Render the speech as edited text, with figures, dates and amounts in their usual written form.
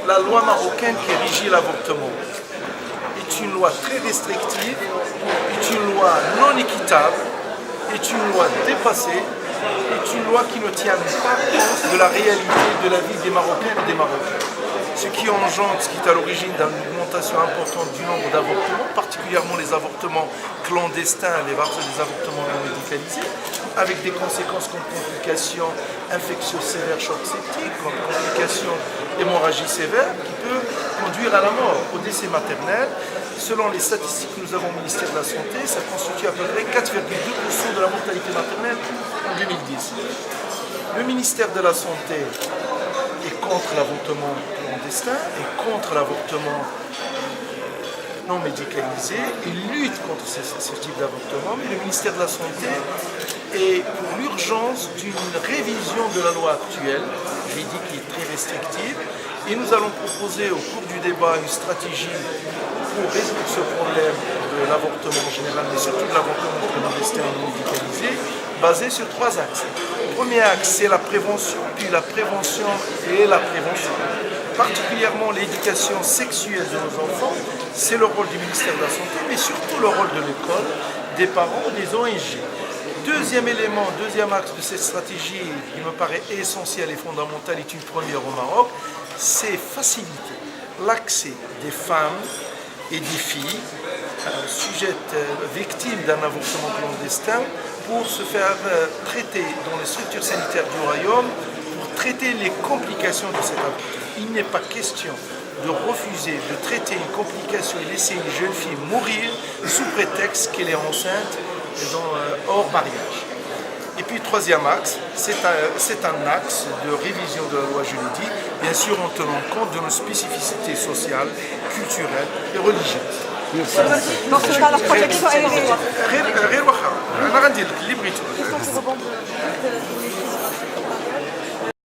la loi marocaine qui régit l'avortement est une loi très restrictive, est une loi non équitable, est une loi dépassée, est une loi qui ne tient pas compte de la réalité de la vie des Marocains et des Marocains. Ce qui engendre, ce qui est à l'origine d'une augmentation importante du nombre d'avortements, particulièrement les avortements clandestins, des avortements non médicalisés, avec des conséquences comme complications infectieuses sévères, choc septique, comme complications hémorragie sévère, qui peut conduire à la mort, au décès maternel. Selon les statistiques que nous avons au ministère de la Santé, ça constitue à peu près 4,2% de la mortalité maternelle en 2010. Le ministère de la Santé est contre l'avortement clandestin, est contre l'avortement non médicalisé, il lutte contre ce type d'avortement, mais le ministère de la Santé est pour l'urgence d'une révision de la loi actuelle, j'ai dit qui est très restrictive, et nous allons proposer au cours du débat une stratégie pour résoudre ce problème de l'avortement en général, mais surtout de l'avortement clandestin et non médicalisé, basé sur 3 axes. Le premier axe, c'est la prévention, puis la prévention et la prévention. Particulièrement l'éducation sexuelle de nos enfants, c'est le rôle du ministère de la Santé, mais surtout le rôle de l'école, des parents, des ONG. Deuxième élément, deuxième axe de cette stratégie qui me paraît essentiel et fondamental, est une première au Maroc, c'est faciliter l'accès des femmes et des filles sujettes, victimes d'un avortement clandestin, pour se faire traiter dans les structures sanitaires du royaume, pour traiter les complications de cet avortement. Il n'est pas question de refuser de traiter une complication et laisser une jeune fille mourir sous prétexte qu'elle est enceinte hors mariage. Et puis troisième axe, c'est un axe de révision de la loi juridique, bien sûr en tenant compte de nos spécificités sociales, culturelles et religieuses. Dans ce cas, la protection est غير واخا انا غندير لك اللي بغيتو.